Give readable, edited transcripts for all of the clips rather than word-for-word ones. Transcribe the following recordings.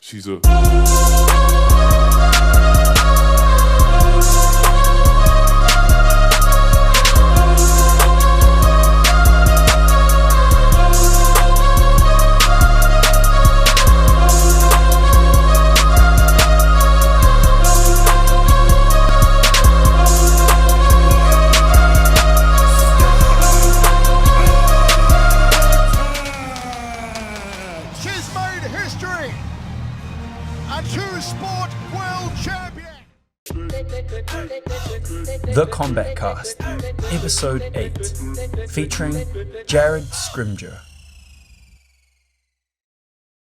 She's a The Combat Cast, Episode 8, featuring Jared Scrimgeour.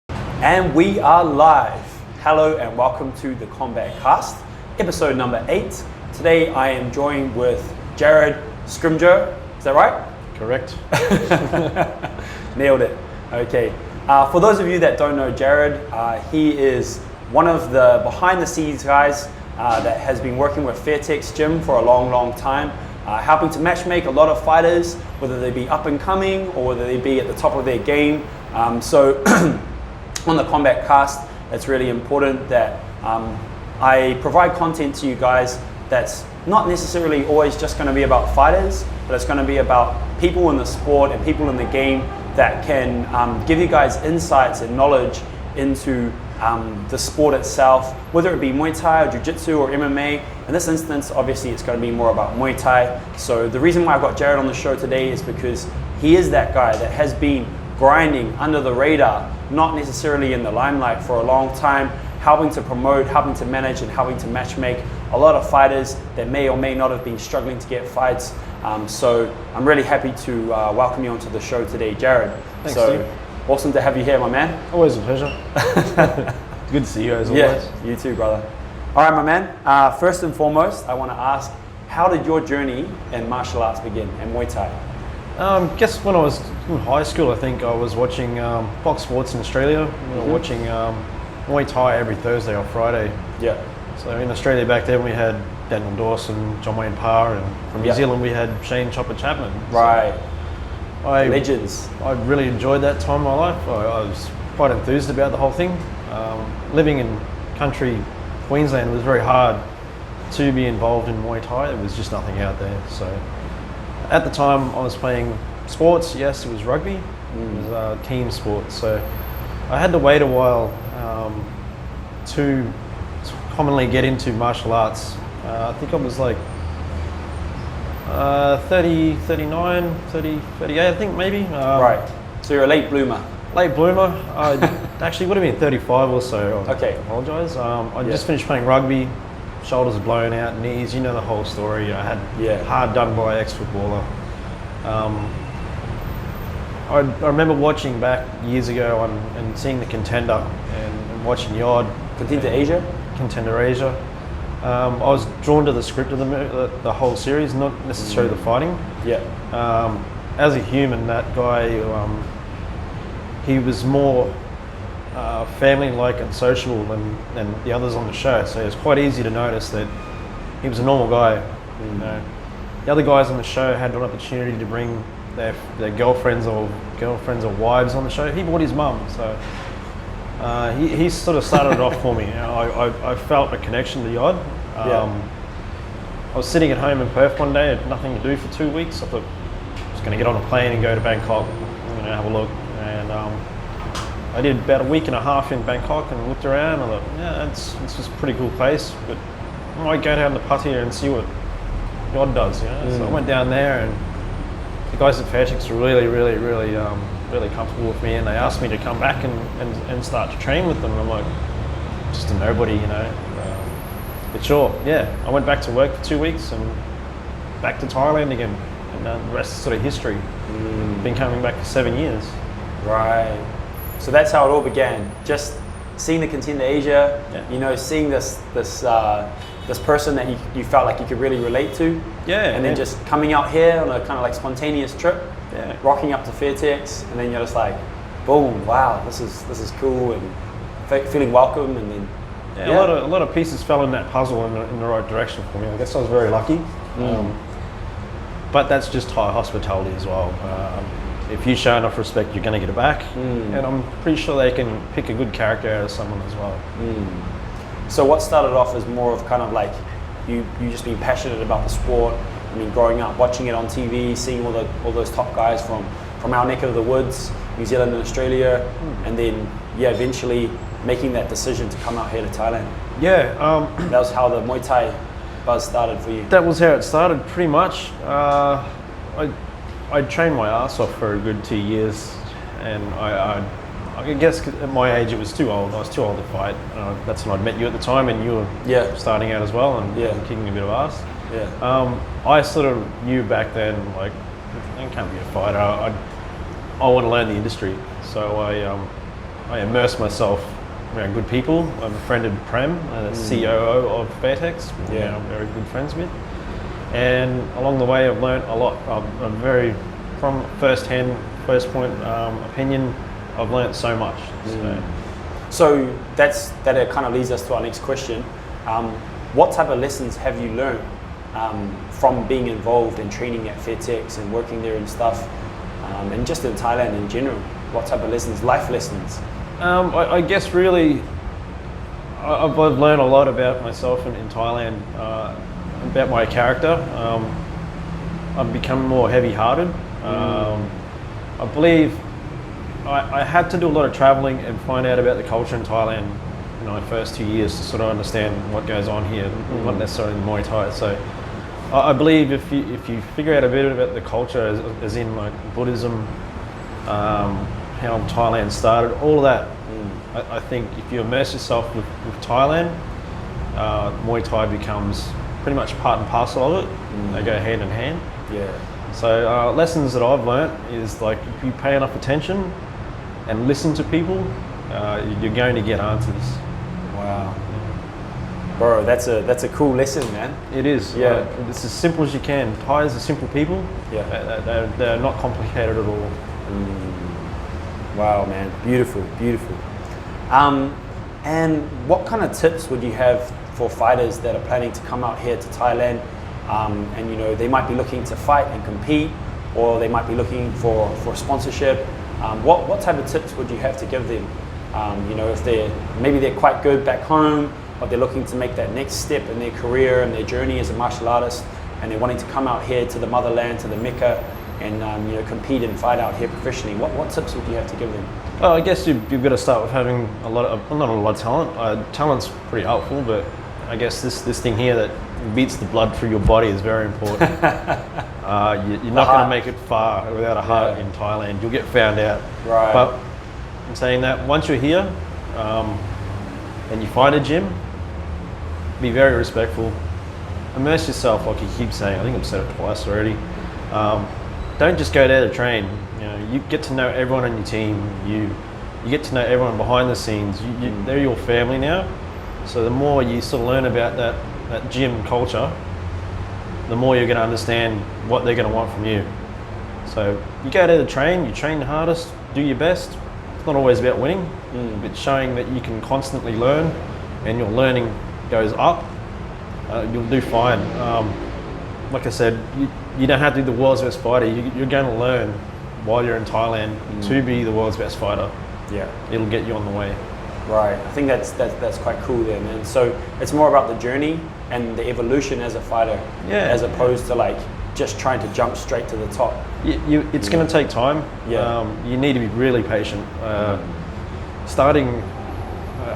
And we are live. Hello and welcome to The Combat Cast, Episode number 8. Today I am joined with Jared Scrimgeour. Is that right? Correct. Nailed it. Okay. For those of you that don't know Jared, he is one of the behind the scenes guys that has been working with Fairtex Gym for a long time, helping to matchmake a lot of fighters, whether they be up and coming or whether they be at the top of their game. So on the Combat Cast, it's really important that I provide content to you guys that's not necessarily always just going to be about fighters, but it's going to be about people in the sport and people in the game that can give you guys insights and knowledge into the sport itself, whether it be Muay Thai or Jiu-Jitsu or MMA. In this instance, obviously it's going to be more about Muay Thai. So the reason why I've got Jared on the show today is because he is that guy that has been grinding under the radar, not necessarily in the limelight for a long time, helping to promote, helping to manage and helping to matchmake a lot of fighters that may or may not have been struggling to get fights. So I'm really happy to welcome you onto the show today, Jared. Thanks, so, Steve. Awesome to have you here, my man. Always a pleasure. Good to see you as always. Yeah, you too, brother. All right, my man. First and foremost, I want to ask, how did your journey in martial arts begin and Muay Thai? Guess when I was in high school, I think I was watching Fox Sports in Australia. We were watching Muay Thai every Thursday or Friday. Yeah. So in Australia back then we had Daniel Dawson, John Wayne Parr, and from New Zealand we had Shane Chopper Chapman. Right. Legends. I really enjoyed that time of my life. I was quite enthused about the whole thing. Living in country Queensland was very hard to be involved in Muay Thai. There was just nothing out there. So at the time I was playing sports. Yes, it was rugby. It was a team sport. So I had to wait a while to commonly get into martial arts. I think I was like 30, 39, 30, 38, I think maybe. Right. So you're a late bloomer. Late bloomer. I actually would have been 35 or so. Okay. I apologise. I just finished playing rugby. Shoulders are blown out, knees. You know the whole story. I had hard done by ex-footballer. I remember watching back years ago and seeing the Contender and watching Contender Asia. Contender Asia. I was drawn to the script of the whole series, not necessarily the fighting. Yeah. As a human, that guy, he was more family-like and sociable than the others on the show. So it was quite easy to notice that he was a normal guy. You know, the other guys on the show had an opportunity to bring their girlfriends or wives on the show. He brought his mum, so. He sort of started it off for me. You know, I felt a connection to Yod. I was sitting at home in Perth one day, had nothing to do for 2 weeks. I thought I was going to get on a plane and go to Bangkok. I'm going to have a look. And I did about a week and a half in Bangkok and looked around. I thought, yeah, it's just a pretty cool place, but I might go down to Pattaya and see what Yod does. You know? So I went down there, and the guys at Fairtex were really comfortable with me, and they asked me to come back and start to train with them. And I'm like, just a nobody, you know. But sure, yeah. I went back to work for 2 weeks and back to Thailand again, and the rest is sort of history. Been coming back for 7 years. Right. So that's how it all began. Just seeing the Contender Asia, you know, seeing this person that you felt like you could really relate to. Yeah. And then just coming out here on a kind of like spontaneous trip. Yeah. Rocking up to Fairtex, and then you're just like, boom, wow, this is cool, and feeling welcome, and then a lot of pieces fell in that puzzle in the right direction for me. I guess I was very lucky, but that's just Thai hospitality as well. if you show enough respect, you're going to get it back. And I'm pretty sure they can pick a good character out of someone as well. So what started off as more of kind of like you just being passionate about the sport. I mean, growing up, watching it on TV, seeing all those top guys from our neck of the woods, New Zealand and Australia, and then eventually making that decision to come out here to Thailand. Yeah, That was how the Muay Thai buzz started for you. that was how it started pretty much. I trained my ass off for a good 2 years, and I guess at my age it was too old. I was too old to fight. That's when I'd met you at the time, and you were starting out as well and kicking a bit of ass. I sort of knew back then, like, I can't be a fighter. I want to learn the industry, so I immersed myself around good people. I befriended Prem, the COO of Fairtex, I'm very good friends with. And along the way, I've learned a lot. I'm very, from first point opinion, I've learned so much. So that kind of leads us to our next question. What type of lessons have you learned from being involved in training at Fairtex and working there and stuff, and just in Thailand in general? What type of lessons, life lessons? I guess really, I've learned a lot about myself in Thailand, about my character. I've become more heavy-hearted. I believe I had to do a lot of traveling and find out about the culture in Thailand in my first 2 years to sort of understand what goes on here, not necessarily in Muay Thai. So I believe if you figure out a bit about the culture, as in like Buddhism, how Thailand started, all of that, I think if you immerse yourself with Thailand, Muay Thai becomes pretty much part and parcel of it. They go hand in hand. So lessons that I've learnt is, like, if you pay enough attention and listen to people, you're going to get answers. Wow. Bro, that's a cool lesson, man. It is. It's as simple as you can. Thais are simple people. They're not complicated at all. Wow, man. Beautiful, beautiful. And what kind of tips would you have for fighters that are planning to come out here to Thailand, and they might be looking to fight and compete, or they might be looking for sponsorship? What type of tips would you have to give them? If they're quite good back home, but they're looking to make that next step in their career and their journey as a martial artist, and they're wanting to come out here to the motherland, to the Mecca, and compete and fight out here professionally. What tips would you have to give them? Well, I guess you've got to start with having not a lot of talent. Talent's pretty helpful, but I guess this thing here that beats the blood through your body is very important. You're not going to make it far without a heart in Thailand. You'll get found out. Right. But I'm saying that once you're here and you find a gym, be very respectful. Immerse yourself, like you keep saying. I think I've said it twice already. Don't just go there to train. You get to know everyone on your team. You get to know everyone behind the scenes. They're your family now. So the more you sort of learn about that gym culture, the more you're going to understand what they're going to want from you. So you go there to train. You train the hardest. Do your best. It's not always about winning. It's showing that you can constantly learn, and your learning goes up. You'll do fine. Like I said, you don't have to be the world's best fighter. You're going to learn while you're in Thailand to be the world's best fighter. It'll get you on the way. Right. I think that's quite cool there, man. So it's more about the journey and the evolution as a fighter, as opposed to like just trying to jump straight to the top. It's going to take time. You need to be really patient. Starting,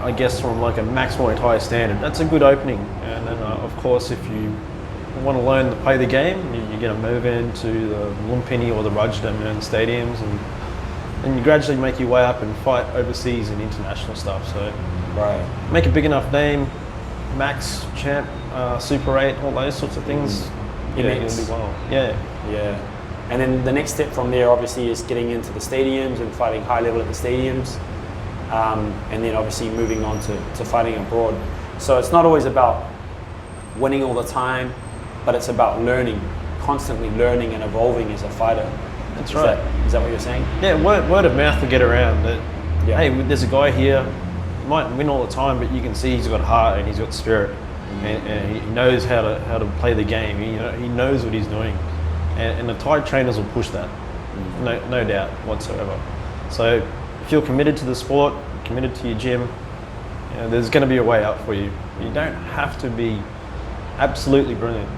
I guess, from like a max Muay Thai standard, that's a good opening. And then, of course, if you want to learn to play the game, you're going to move into the Lumpini or the Rajdamnern stadiums, and you gradually make your way up and fight overseas and international stuff. So, make a big enough name, max champ, Super 8, all those sorts of things. You're going to do well. And then the next step from there, obviously, is getting into the stadiums and fighting high level at the stadiums, and then obviously moving on to fighting abroad. So it's not always about winning all the time, but it's about learning, constantly learning and evolving as a fighter. That's right. Is that what you're saying? Yeah, word of mouth will get around that, hey, there's a guy here, he might win all the time, but you can see he's got heart and he's got spirit, and he knows how to play the game. He knows what he's doing, and the Thai trainers will push that. no doubt whatsoever. So if you're committed to the sport, committed to your gym, there's going to be a way up for you. You don't have to be absolutely brilliant.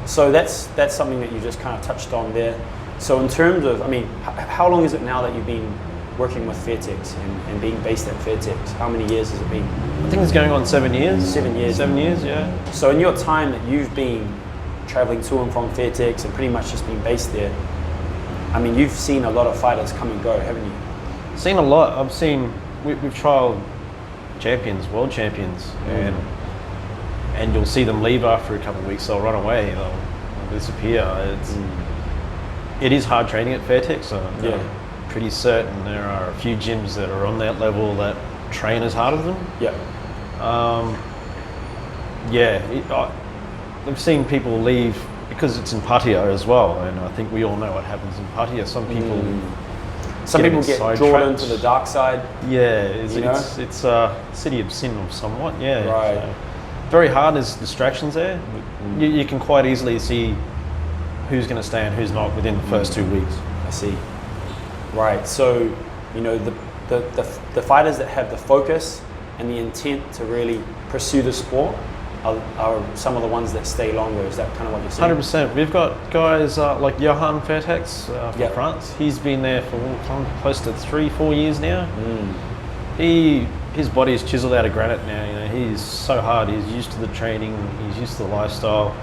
So that's something that you just kind of touched on there. So in terms of, I mean, how long is it now that you've been working with Fairtex and being based at Fairtex? How many years has it been? I think it's going on 7 years. 7 years. 7 years, yeah. So in your time that you've been traveling to and from Fairtex and pretty much just been based there, I mean, you've seen a lot of fighters come and go, haven't you? Seen a lot. I've seen, we've trialled champions, world champions, and you'll see them leave after a couple of weeks. They'll run away. They'll disappear. It is hard training at Fairtex. So I'm pretty certain there are a few gyms that are on that level that train as hard as them. I've seen people leave because it's in Pattaya as well, and I think we all know what happens in Pattaya. Some people get drawn into the dark side. Yeah, it's a city of sin somewhat. Yeah, right. So very hard. There's distractions there. You can quite easily see who's going to stay and who's not within the first 2 weeks. I see. Right. So, the fighters that have the focus and the intent to really pursue the sport are some of the ones that stay longer. Is that kind of what you're saying? 100%. We've got guys like Yodsanklai Fairtex from France. He's been there for close to 3-4 years now. His body is chiseled out of granite now. He's so hard. He's used to the training. He's used to the lifestyle.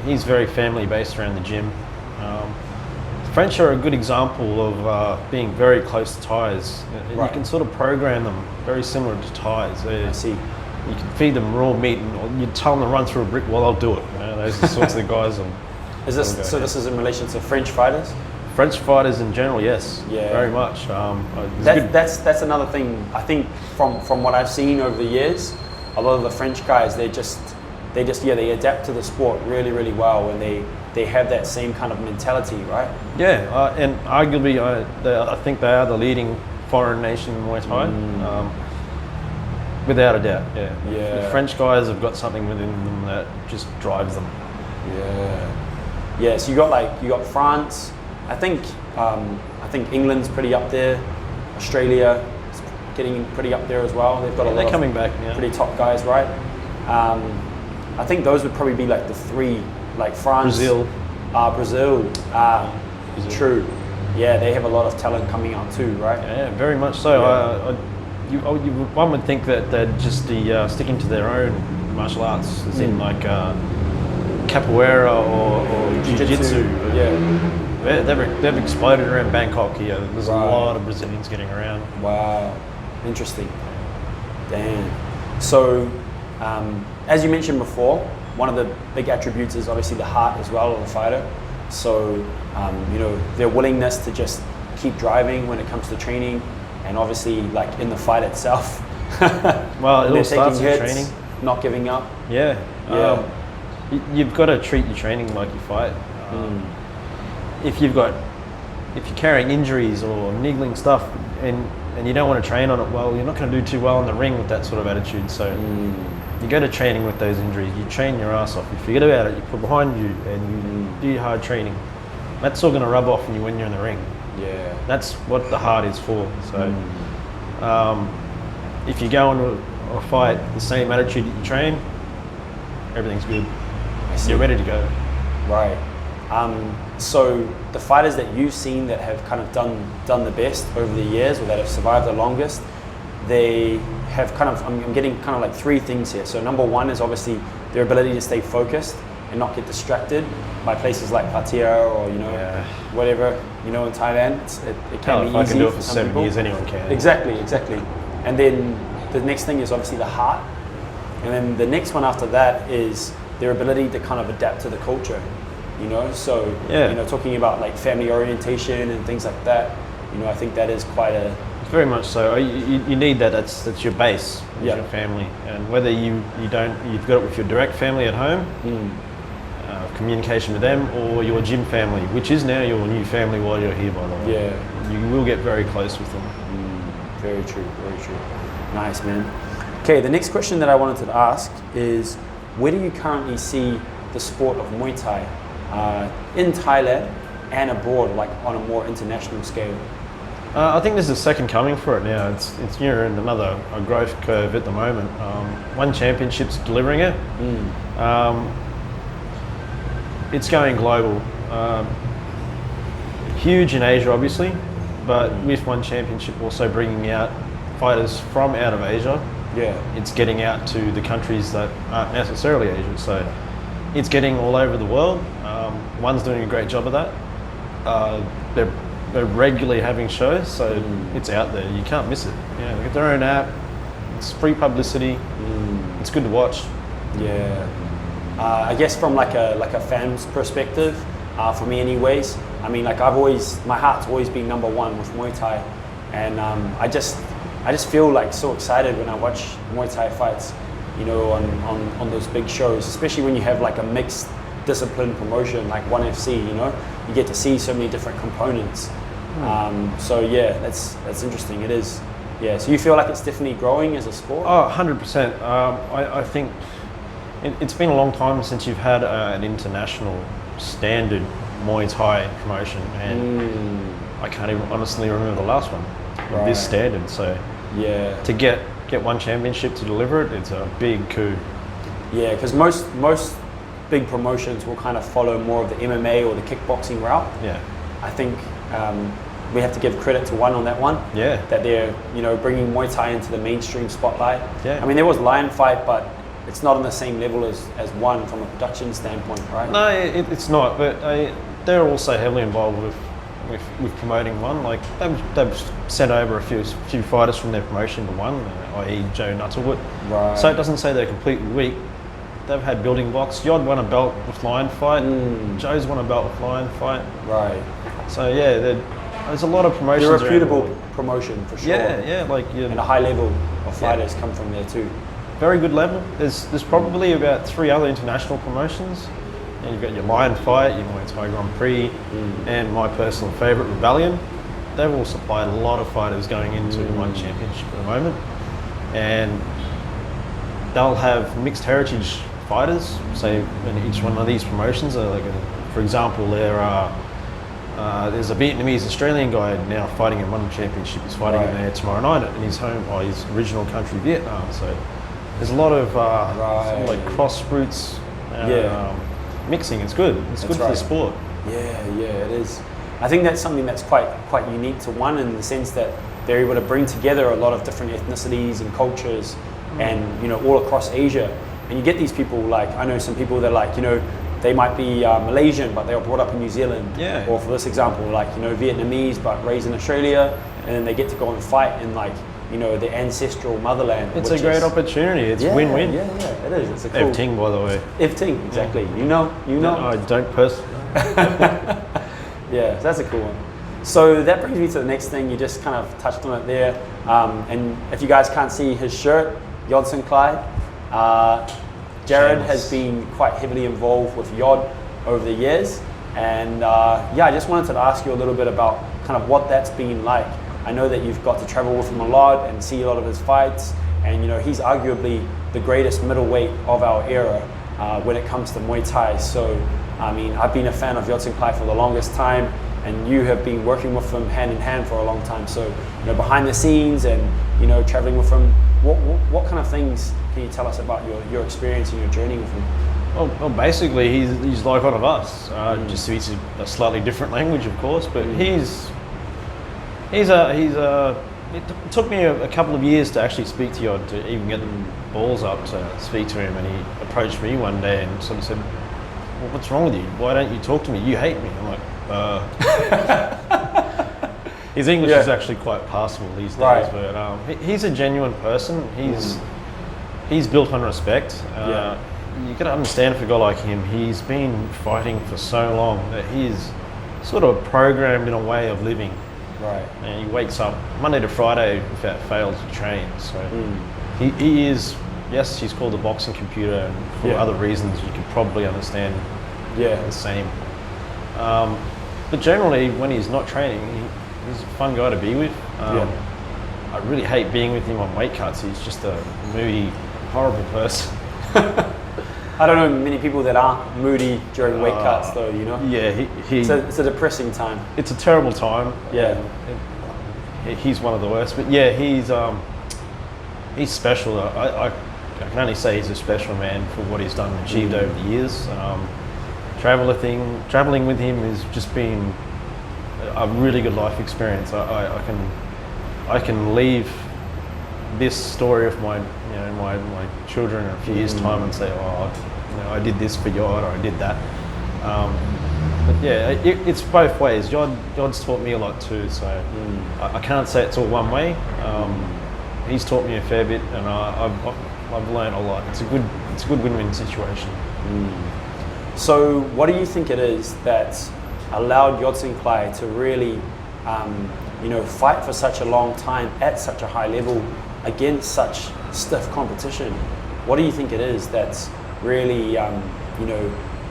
He's very family based around the gym. The French are a good example of being very close to Thais. You can sort of program them very similar to Thais. I see. You can feed them raw meat, and you tell them to run through a brick wall, they'll do it. Those are the sorts of guys. This is in relation to French fighters? French fighters in general, yes, very much. That's another thing. I think from what I've seen over the years, a lot of the French guys they adapt to the sport really, really well, and they have that same kind of mentality, right? Yeah, and arguably, I think they are the leading foreign nation in Muay Thai. Without a doubt, The French guys have got something within them that just drives them. So you got France. I think England's pretty up there. Australia is getting pretty up there as well. They've got a lot of coming back now. Pretty top guys, right? I think those would probably be like the three, like France, Brazil. True. Yeah, they have a lot of talent coming out too, right? Yeah, very much so. One would think that they'd just be sticking to their own martial arts, as in like capoeira or jiu-jitsu. They've exploded around Bangkok here. There's a lot of Brazilians getting around. Wow, interesting. Damn. So, as you mentioned before, one of the big attributes is obviously the heart as well of the fighter. So, their willingness to just keep driving when it comes to training. And obviously, like in the fight itself, well, it all starts with training, not giving up. You've got to treat your training like you fight. If you're carrying injuries or niggling stuff, and you don't want to train on it, well, you're not going to do too well in the ring with that sort of attitude. So you go to training with those injuries. You train your ass off. You forget about it. You put behind you, and you do your hard training. That's all going to rub off when you're in the ring. Yeah, that's what the heart is for. So, if you go into a fight the same attitude that you train, everything's good. You're ready to go. Right. So the fighters that you've seen that have kind of done the best over the years, or that have survived the longest, they have kind of. I'm getting kind of like three things here. So number one is obviously their ability to stay focused and not get distracted by places like Pattaya or whatever in Thailand. It can be easy. If I can do it for some 7 people. years, anyone can. Exactly. And then the next thing is obviously the heart, and then the next one after that is their ability to kind of adapt to the culture. So talking about like family orientation and things like that. I think that is quite a. Very much so. You need that. That's your base. Your family, and whether you've got it with your direct family at home. Communication with them, or your gym family, which is now your new family while you're here, by the way. You will get very close with them. Very true. Nice, man. Okay, the next question that I wanted to ask is, where do you currently see the sport of Muay Thai in Thailand and abroad, like on a more international scale? I think there's a second coming for it now. It's near another growth curve at the moment. One championship's delivering it. It's going global. Huge in Asia, obviously, but with one championship also bringing out fighters from out of Asia. Yeah. It's getting out to the countries that aren't necessarily Asia. So it's getting all over the world. One's doing a great job of that. They're regularly having shows, so it's out there. You can't miss it. Yeah, they get their own app. It's free publicity. It's good to watch. Yeah. I guess from like a fan's perspective, for me anyways, I mean, like my heart's always been number one with Muay Thai, and I just feel like so excited when I watch Muay Thai fights, you know, on those big shows, especially when you have like a mixed discipline promotion like 1FC, you know, you get to see so many different components. So yeah, that's interesting. It is. Yeah. So you feel like it's definitely growing as a sport? Oh, 100%. I think it's been a long time since you've had an international standard Muay Thai promotion, and I can't even honestly remember the last one with this standard. So yeah, to get one championship to deliver it, it's a big coup. Yeah, because most big promotions will kind of follow more of the MMA or the kickboxing route. Yeah, I think we have to give credit to one on that one. Yeah, that they're, you know, bringing Muay Thai into the mainstream spotlight. Yeah, I mean there was Lion Fight, but it's not on the same level as one from a production standpoint, right? No, it's not. But they're also heavily involved with promoting one. Like they've sent over a few fighters from their promotion to one, i.e. Joe Nuttlewood. Right. So it doesn't say they're completely weak. They've had building blocks. Yod won a belt with Lion Fight. Joe's won a belt with Lion Fight. Right. So yeah, there's a lot of promotions. They're a reputable promotion for sure. Yeah, like and a high level of fighters come from there too. Very good level. There's probably about 3 other international promotions. And you've got your Lion Fight, your Muay Thai Grand Prix, and my personal favourite, Rebellion. They've all supplied a lot of fighters going into one championship at the moment, and they'll have mixed heritage fighters. So in each one of these promotions, for example, there's a Vietnamese Australian guy now fighting in one championship. He's fighting in there tomorrow night in his his original country, Vietnam. So there's a lot of sort of like cross roots. Mixing. It's good. It's good for the sport. Yeah, it is. I think that's something that's quite unique to one, in the sense that they're able to bring together a lot of different ethnicities and cultures, and you know, all across Asia. And you get these people, like I know some people that, like, you know, they might be Malaysian but they were brought up in New Zealand. Yeah. Or for this example, like, you know, Vietnamese but raised in Australia, and then they get to go and fight in, like, you know, the ancestral motherland. It's a great opportunity. It's win-win. Yeah, it is. It's a cool. Ting, by the way. Ting, exactly. You know. No, I don't personally. Yeah, so that's a cool one. So that brings me to the next thing. You just kind of touched on it there. And if you guys can't see his shirt, Yodsanklai, Jared has been quite heavily involved with Yod over the years. And I just wanted to ask you a little bit about kind of what that's been like. I know that you've got to travel with him a lot and see a lot of his fights, and you know, he's arguably the greatest middleweight of our era when it comes to Muay Thai. So I mean, I've been a fan of Yodsanklai for the longest time, and you have been working with him hand in hand for a long time. So, you know, behind the scenes and, you know, traveling with him, what kind of things can you tell us about your experience and your journey with him? Well, basically, he's like one of us. Just speaks a slightly different language, of course, but it took me a couple of years to actually speak to Yod, to even get the balls up to speak to him. And he approached me one day and sort of said, "Well, what's wrong with you? Why don't you talk to me? You hate me." I'm like, His English is actually quite passable these days, but he's a genuine person. He's built on respect. You got to understand, for a guy like him, he's been fighting for so long that he's sort of programmed in a way of living. Right. And he wakes up Monday to Friday without fail to train. So he is, yes, he's called the boxing computer, and for other reasons you can probably understand the same. But generally, when he's not training, he's a fun guy to be with. I really hate being with him on weight cuts. He's just a moody, horrible person. I don't know many people that aren't moody during weight cuts, though. You know. Yeah, it's a depressing time. It's a terrible time. Yeah. He's one of the worst, but yeah, he's special. I can only say he's a special man for what he's done and achieved over the years. Traveling with him has just been a really good life experience. I can leave this story of my children in a few years' time and say, I did this for Yod, or I did that. But yeah, it's both ways. Yod's taught me a lot too, so I can't say it's all one way. He's taught me a fair bit, and I've learned a lot. It's a good win-win situation. So, what do you think it is that allowed Yodsanklai to really, fight for such a long time at such a high level against such stiff competition? What do you think it is that's really,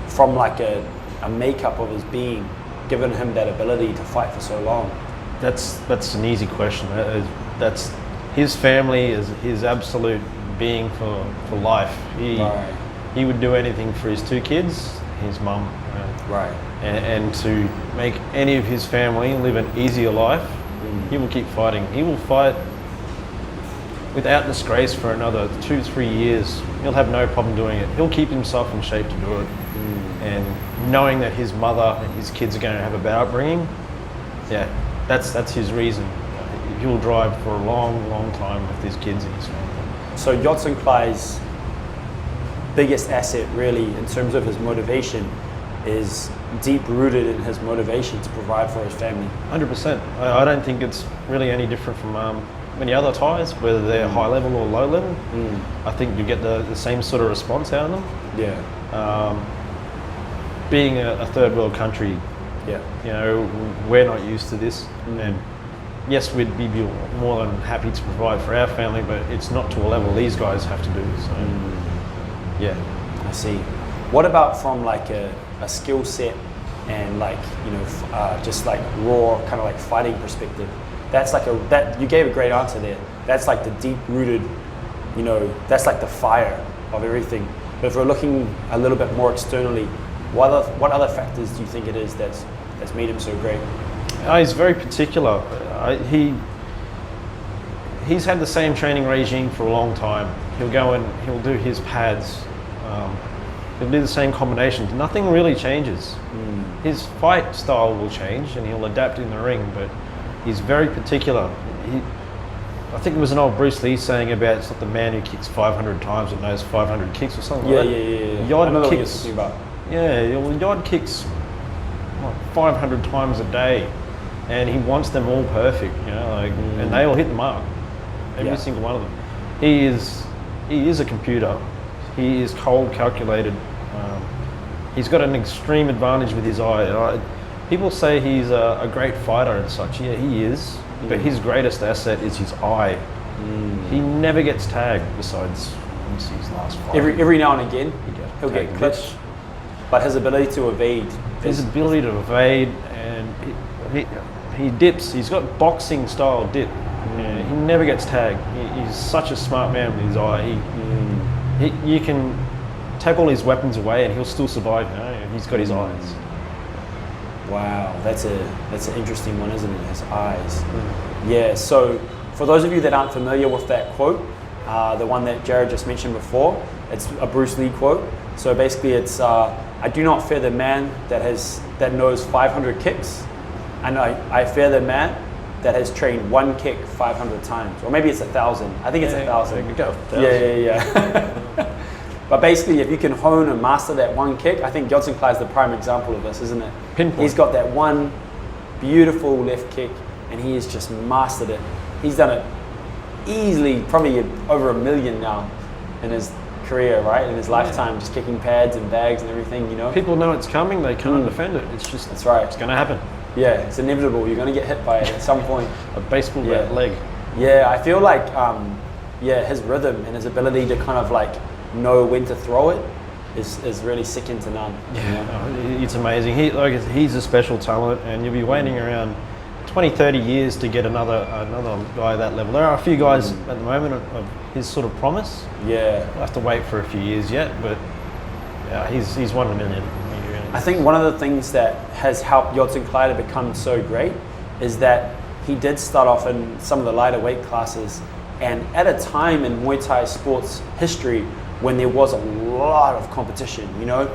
from like a makeup of his being, given him that ability to fight for so long? That's an easy question. That's his family is his absolute being for life. He would do anything for his two kids, his mum, right, and to make any of his family live an easier life. He will keep fighting. He will fight without disgrace for another 2-3 years. He'll have no problem doing it. He'll keep himself in shape to do it. And knowing that his mother and his kids are going to have a bad upbringing, that's his reason. He'll drive for a long, long time with his kids and his family. So Yodsanklai's biggest asset, really, in terms of his motivation, is deep-rooted in his motivation to provide for his family. 100%. I don't think it's really any different from many other Thais, whether they're high level or low level. I think you get the same sort of response out of them. Yeah. Being a third world country, we're not used to this. And yes, we'd be more than happy to provide for our family, but it's not to a level these guys have to do. So, yeah. I see. What about from like a skill set and just like raw kind of like fighting perspective? That's like you gave a great answer there. That's like the deep rooted, that's like the fire of everything. But if we're looking a little bit more externally, what other factors do you think it is that's made him so great? He's very particular. He's had the same training regime for a long time. He'll go and he'll do his pads. He'll do the same combinations. Nothing really changes. His fight style will change and he'll adapt in the ring, but he's very particular. I think it was an old Bruce Lee saying about it's not the man who kicks 500 times that knows 500 kicks or something like that. Yeah. Yod kicks. Yod kicks 500 times a day, and he wants them all perfect. And they all hit the mark. Every single one of them. He is a computer. He is cold, calculated. He's got an extreme advantage with his eye. People say he's a great fighter and such. Yeah, he is. But his greatest asset is his eye. He never gets tagged. Besides, let me see his last fight. Every now and again, he'll get clipped. But his ability to evade. And he dips. He's got boxing style dip. He never gets tagged. He's such a smart man with his eye. You can take all his weapons away and he'll still survive. He's got his eyes. Wow, that's an interesting one, isn't it? His eyes. Yeah. So for those of you that aren't familiar with that quote, the one that Jared just mentioned before, it's a Bruce Lee quote. So basically, it's I do not fear the man that knows 500 kicks, and I fear the man that has trained one kick 500 times, or maybe it's 1,000. I think it's 1,000. Yeah. But basically, if you can hone and master that one kick, I think Yodsanklai is the prime example of this, isn't it? Pinpoint. He's got that one beautiful left kick, and he has just mastered it. He's done it easily, probably over 1 million now in his career, right? In his lifetime, just kicking pads and bags and everything, People know it's coming, they can't defend it. It's just, that's right. It's going to happen. Yeah, it's inevitable. You're going to get hit by it at some point. A baseball bat leg. Yeah, I feel like, his rhythm and his ability to kind of like know when to throw it is really second to none. It's amazing. He's a special talent, and you'll be waiting around 20, 30 years to get another guy at that level. There are a few guys at the moment of his sort of promise. Yeah. We'll have to wait for a few years yet, but Yeah, he's one in a million. I think one of the things that has helped Yodsanklai to become so great is that he did start off in some of the lighter weight classes, and at a time in Muay Thai sports history when there was a lot of competition, you know,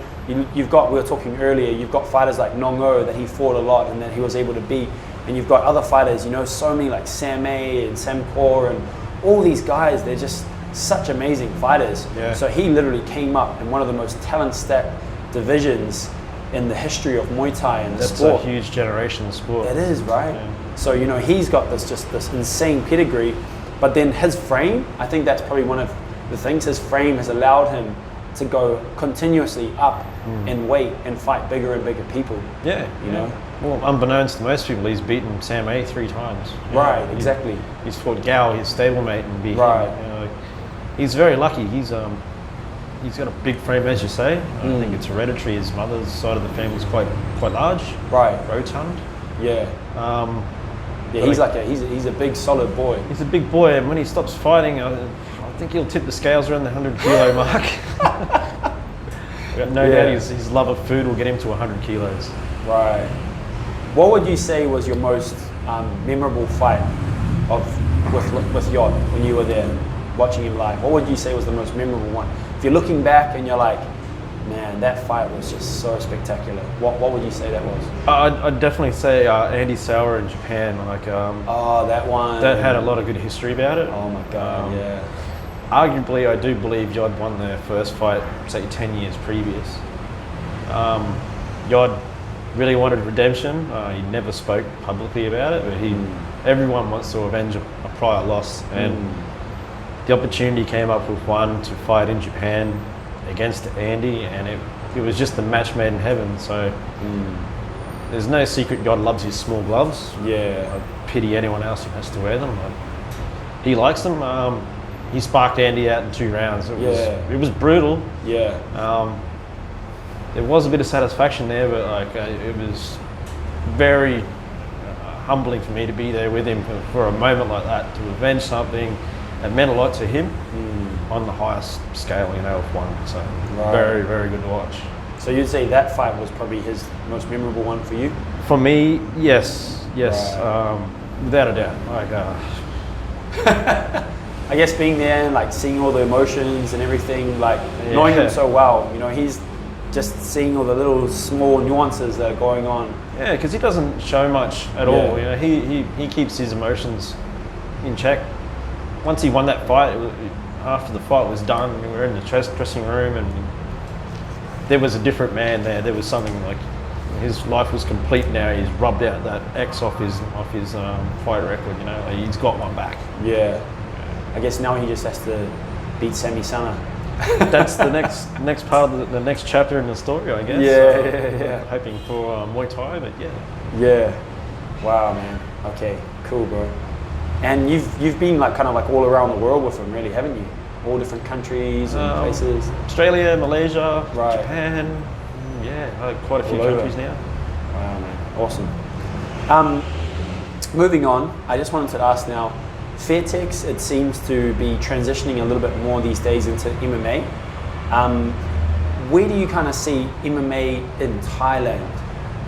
you've got, we were talking earlier, you've got fighters like Nongo that he fought a lot and that he was able to beat, and you've got other fighters, you know, so many like Sam A and Sam Kaur and all these guys, they're just such amazing fighters. Yeah. So he literally came up in one of the most talent-stacked divisions in the history of Muay Thai and the sport. That's a huge generation sport. It is, right? Yeah. So, you know, he's got this insane pedigree, but then his frame, I think that's probably one of the things, his frame has allowed him to go continuously up in weight and fight bigger and bigger people. Yeah. You know? Well, unbeknownst to most people, he's beaten Sam A 3 times. Right, exactly. He's fought Gao, his stablemate, and beat Right. him. You know, he's very lucky. He's got a big frame, as you say. I think it's hereditary. His mother's side of the family is quite large. Right. Rotund. Yeah. Yeah, he's a big solid boy. He's a big boy, and when he stops fighting, I think he'll tip the scales around the 100 kilo mark. I've got no doubt his love of food will get him to 100 kilos. Right. What would you say was your most memorable fight with Yod when you were there watching him live? What would you say was the most memorable one? If you're looking back and you're like, man, that fight was just so spectacular. What would you say that was? I'd definitely say Andy Sauer in Japan. Oh, that one. That had a lot of good history about it. Oh my God, yeah. Arguably, I do believe Yod won their first fight, say 10 years previous. Yod really wanted redemption. He never spoke publicly about it, but everyone wants to avenge a prior loss, and the opportunity came up with one to fight in Japan against Andy, and it was just a match made in heaven. So there's no secret Yod loves his small gloves. Yeah. I pity anyone else who has to wear them. He likes them. He sparked Andy out in 2 rounds. It was brutal. Yeah. There was a bit of satisfaction there, but it was very humbling for me to be there with him for a moment like that, to avenge something that meant a lot to him on the highest scale, of one. So very, very good to watch. So you'd say that fight was probably his most memorable one for you? For me, yes, right. Without a doubt. I guess being there and seeing all the emotions and everything, knowing him so well, he's just seeing all the little small nuances that are going on. Yeah, because he doesn't show much at all. He keeps his emotions in check. Once he won that fight, after the fight was done, we were in the dressing room, and there was a different man there. There was something his life was complete now. He's rubbed out that X off his fight record. He's got one back. Yeah. I guess now he just has to beat Sami Sana. That's the next part of the next chapter in the story, I guess. Yeah. Hoping for Muay Thai, but yeah. Yeah. Wow, man. Okay, cool, bro. And you've been kind of all around the world with him, really, haven't you? All different countries and places. Australia, Malaysia, right. Japan. Yeah, quite a few countries now. Wow, man. Awesome. Moving on, I just wanted to ask now, Fairtex, it seems to be transitioning a little bit more these days into MMA. Where do you kind of see MMA in Thailand?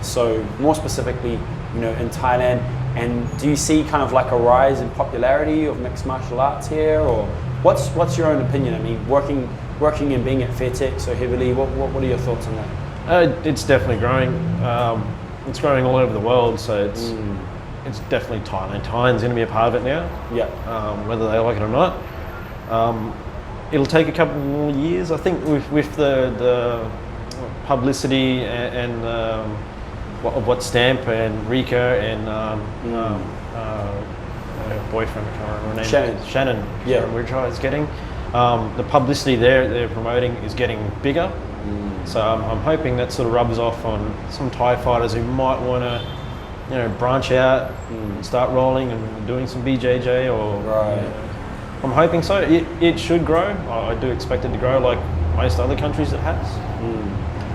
So more specifically, in Thailand, and do you see kind of a rise in popularity of mixed martial arts here, or what's your own opinion? I mean, working and being at Fairtex so heavily, what are your thoughts on that? It's definitely growing. It's growing all over the world, so it's definitely Thailand. Thailand's going to be a part of it now. Yeah. Whether they like it or not. It'll take a couple more years, I think, with the publicity and what Stamp and Rika and her boyfriend, I can't remember her name. Shannon Wijai is getting. The publicity they're promoting is getting bigger. So I'm hoping that sort of rubs off on some Thai fighters who might want to branch out and start rolling and doing some BJJ or. Right. I'm hoping so. It should grow. I do expect it to grow like most other countries it has.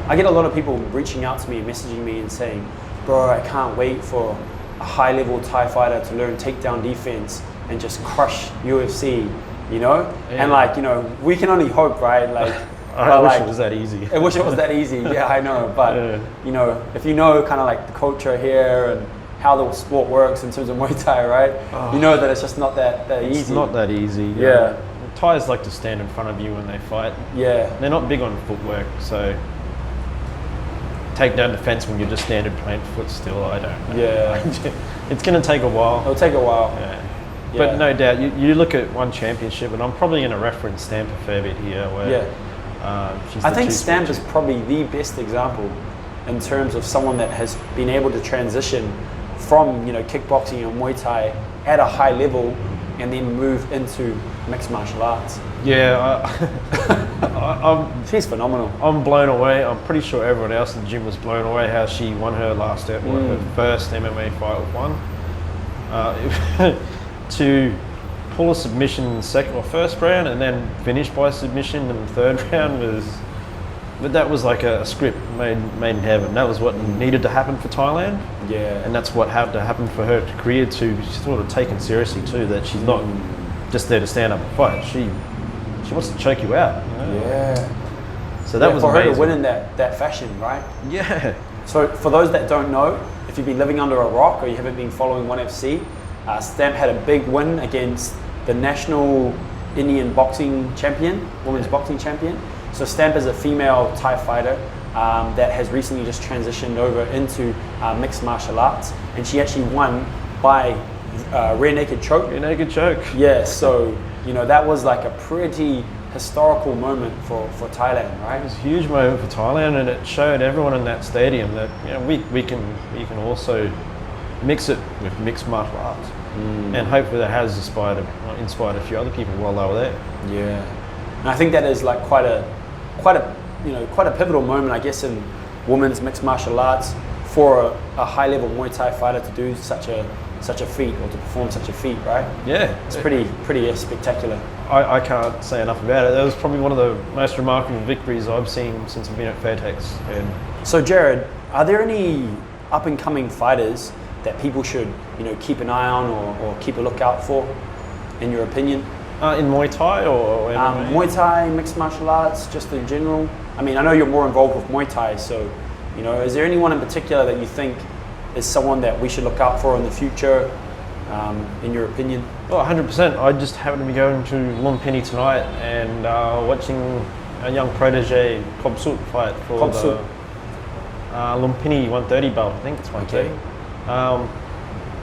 I get a lot of people reaching out to me and messaging me and saying, bro, I can't wait for a high-level Thai fighter to learn takedown defense and just crush UFC, Yeah. And we can only hope, right? I wish it was that easy. I wish it was that easy. Yeah, I know. But you know, if you know kind of like the culture here and how the sport works in terms of Muay Thai, right? You know that it's just not that easy. It's not that easy. Yeah. Thais like to stand in front of you when they fight. Yeah. They're not big on footwork, so take down defense when you're just standing plant foot still. I don't know. Yeah. It's going to take a while. It'll take a while. Yeah. But no doubt, you look at one championship, and I'm probably going to reference Stamp a fair bit here. Where, I think Stamp is probably the best example in terms of someone that has been able to transition from, you know, kickboxing and Muay Thai at a high level and then move into mixed martial arts. Yeah, she's phenomenal. I'm blown away. I'm pretty sure everyone else in the gym was blown away how she won her her first MMA fight with one. To pull a submission in the second or first round and then finish by submission in the third round but that was like a script made in heaven. That was what needed to happen for Thailand. Yeah. And that's what had to happen for her career to be sort of taken seriously too, that she's not just there to stand up and fight. She wants to choke you out. You know? Yeah. So that was for amazing. her to win in that fashion, right? Yeah. So for those that don't know, if you've been living under a rock or you haven't been following 1FC, Stamp had a big win against the national Indian boxing champion, women's boxing champion. So Stamp is a female Thai fighter that has recently just transitioned over into mixed martial arts, and she actually won by rear naked choke. Rear naked choke. Yeah, so you know that was like a pretty historical moment for Thailand, right? It was a huge moment for Thailand, and it showed everyone in that stadium that, you know, we can also mix it with mixed martial arts, and hopefully that has inspired a few other people while they were there. Yeah, and I think that is like quite a pivotal moment, I guess, in women's mixed martial arts for a high level Muay Thai fighter to do such a feat or to perform such a feat, right? Yeah, it's pretty spectacular. I can't say enough about it. That was probably one of the most remarkable victories I've seen since I've been at Fairtex. And so Jared, are there any up and coming fighters that people should, you know, keep an eye on or keep a lookout for, in your opinion? In Muay Thai or MMA? Muay Thai, mixed martial arts, just in general. I mean, I know you're more involved with Muay Thai, so, you know, is there anyone in particular that you think is someone that we should look out for in the future, in your opinion? Well, 100%. I just happened to be going to Lumpini tonight and watching a young protege, Kob Sut, fight for the Lumpini 130 belt. I think it's 130.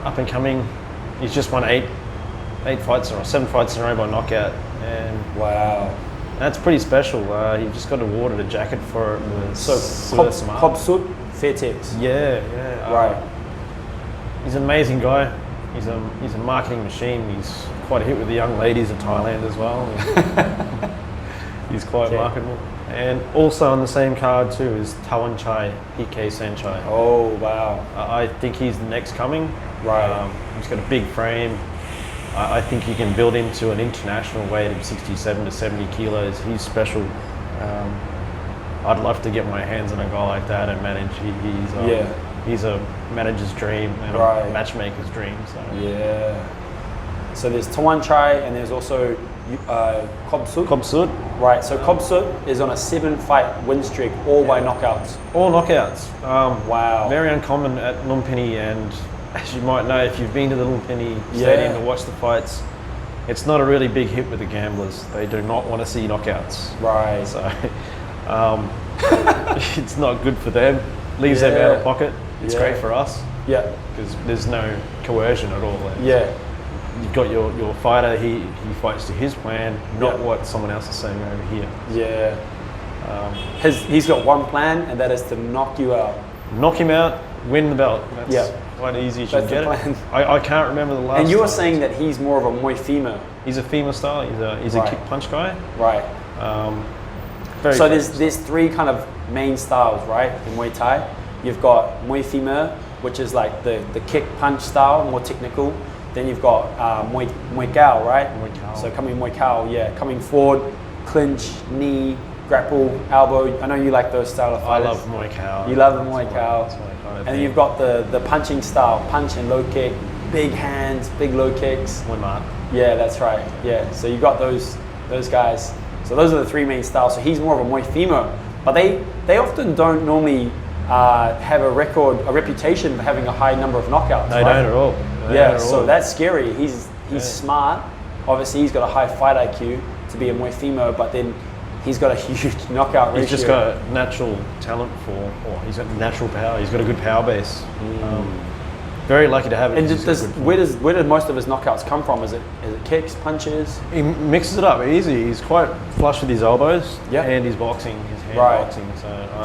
Up and coming. He's just won 7 fights in a row by knockout, and wow, that's pretty special. He just got awarded a jacket for it. So Kob Sut Fairtex. Yeah. Right. He's an amazing guy. He's a marketing machine. He's quite a hit with the young ladies of Thailand as well. He's quite marketable. And also on the same card too is Tawanchai PK Sanchai. Oh wow! I think he's the next coming. Right. He's got a big frame. I think he can build into an international weight of 67 to 70 kilos. He's special. I'd love to get my hands on a guy like that and manage. He's a manager's dream and a matchmaker's dream. So. Yeah. So there's Tawanchai and there's also Kob Sut. Kob Sut. Right. So Kob Sut is on a 7-fight win streak, all by knockouts. All knockouts. Wow. Very uncommon at Lumpini, and as you might know, if you've been to the Lumpini stadium to watch the fights, it's not a really big hit with the gamblers. They do not want to see knockouts. Right. So it's not good for them. Leaves them out of pocket. It's great for us. Yeah. Because there's no coercion at all. Yeah. You've got your fighter, he fights to his plan, not what someone else is saying over here. Yeah. He's got one plan, and that is to knock you out. Knock him out, win the belt. That's quite easy as you can get it. I can't remember the last. And you were saying that he's more of a Muay Thima. He's a Thima style. He's a kick punch guy. Right. So there's 3 kind of main styles, right, in Muay Thai. You've got Muay Thima, which is like the kick punch style, more technical. Then you've got Muay Kao, right? Muay Kao. So Muay Kao, coming forward, clinch, knee, grapple, elbow. I know you like those style of fighters. I love Muay Kao. You love the Muay Kao. And then you've got the punching style, punch and low kick, big hands, big low kicks. Muay Mat. Yeah, that's right. Yeah, so you got those guys. So those are the three main styles. So he's more of a Muay Fimo, but they often don't normally have a reputation for having a high number of knockouts. They don't at all. So that's scary. He's smart. Obviously, he's got a high fight IQ to be a Muay Fimo, but then he's got a huge knockout ratio. He's just got a natural talent or he's got natural power. He's got a good power base. Very lucky to have it. And where do most of his knockouts come from? Is it kicks, punches? He mixes it up easy. He's quite flush with his elbows and his boxing, his hand boxing.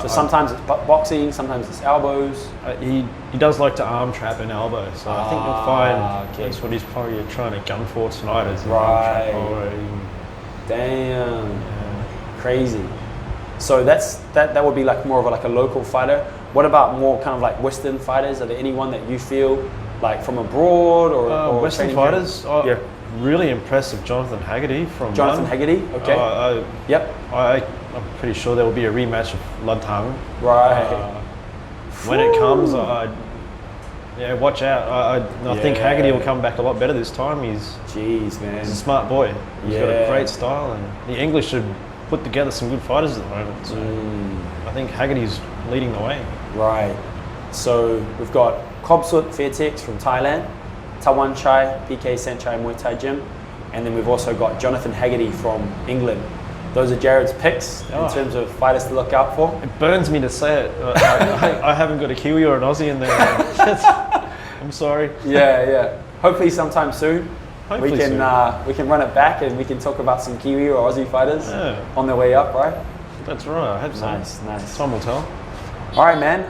So sometimes it's boxing, sometimes it's elbows. He does like to arm trap and elbow. So I think you'll find that's what he's probably trying to gun for tonight is arm trap. Damn. Crazy. So that would be like more of a local fighter. What about more kind of like Western fighters? Are there anyone that you feel like from abroad or Western fighters? Really impressive. Jonathan Haggerty from Jonathan Haggerty. Okay. I'm pretty sure there will be a rematch of Ludtang. Right. When it comes, watch out. I think Haggerty will come back a lot better this time. He's a smart boy. He's got a great style, and the English should put together some good fighters at the moment. So I think Haggerty's leading the way. Right. So we've got Yodsanklai Fairtex from Thailand, Tawan Chai, PK Sanchai Muay Thai Gym, and then we've also got Jonathan Haggerty from England. Those are Jared's picks in terms of fighters to look out for. It burns me to say it. I haven't got a Kiwi or an Aussie in there. I'm sorry. Yeah. Hopefully sometime soon. We can run it back and we can talk about some Kiwi or Aussie fighters on their way up, right? That's right. I hope so. Nice. Time will tell. All right, man.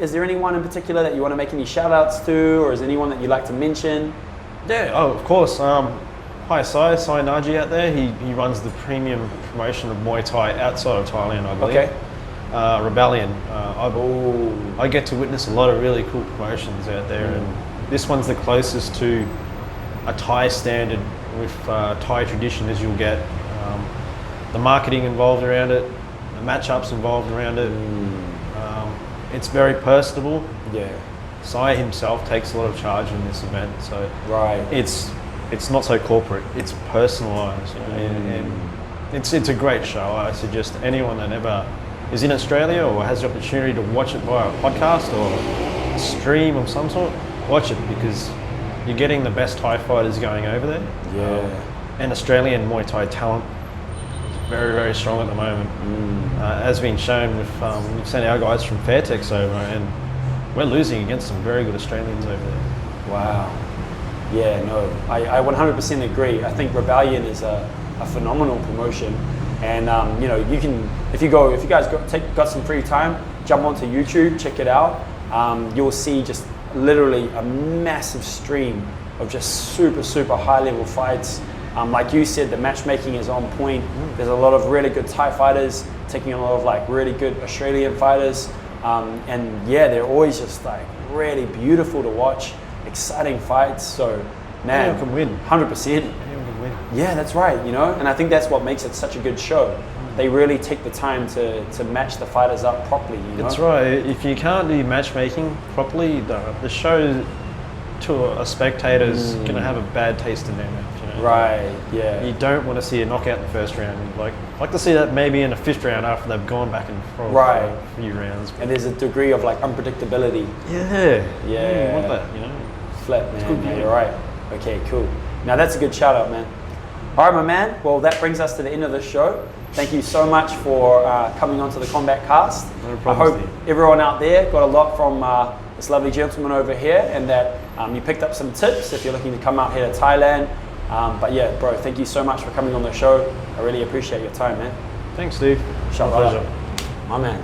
Is there anyone in particular that you want to make any shout outs to, or is there anyone that you'd like to mention? Yeah, of course. Hi Sai Naji out there. He runs the premium promotion of Muay Thai outside of Thailand, I believe. Okay. Rebellion. I get to witness a lot of really cool promotions out there, and this one's the closest to a Thai standard with Thai tradition as you'll get. The marketing involved around it, the matchups involved around it. It's very personable. Yeah. Sai himself takes a lot of charge in this event, so it's not so corporate. It's personalised, and it's a great show. I suggest anyone that ever is in Australia or has the opportunity to watch it via a podcast or a stream of some sort, watch it because you're getting the best Thai fighters going over there. Yeah. And Australian Muay Thai talent is very, very strong at the moment. As been shown with we've sent our guys from Fairtex over, and we're losing against some very good Australians over there. Wow. Yeah, no, I 100% agree. I think Rebellion is a phenomenal promotion, and you can if you guys got some free time, jump onto YouTube, check it out. You'll see just literally a massive stream of just super high level fights. Like you said, the matchmaking is on point. There's a lot of really good Thai fighters taking on a lot of like really good Australian fighters, and they're always just like really beautiful to watch. Exciting fights, so man, anyone can win. 100%. Anyone can win. Yeah, that's right. And I think that's what makes it such a good show. They really take the time to match the fighters up properly. That's right. If you can't do matchmaking properly, the show to a spectator's going to have a bad taste in their mouth. Right. Yeah. You don't want to see a knockout in the first round. You'd like to see that maybe in the fifth round after they've gone back and forth for a few rounds. And there's a degree of like unpredictability. Yeah. Yeah. You want that, Flat, man. Yeah, you're right. Okay, cool. Now that's a good shout out, man. All right, my man. Well, that brings us to the end of the show. Thank you so much for coming onto the Combat Cast. No problem, I hope everyone out there got a lot from this lovely gentleman over here, and that you picked up some tips if you're looking to come out here to Thailand. But yeah, bro, thank you so much for coming on the show. I really appreciate your time, man. Thanks, Steve. My pleasure. My man.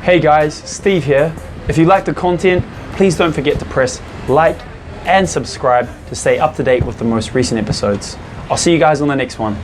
Hey guys, Steve here. If you like the content, please don't forget to press like and subscribe to stay up to date with the most recent episodes. I'll see you guys on the next one.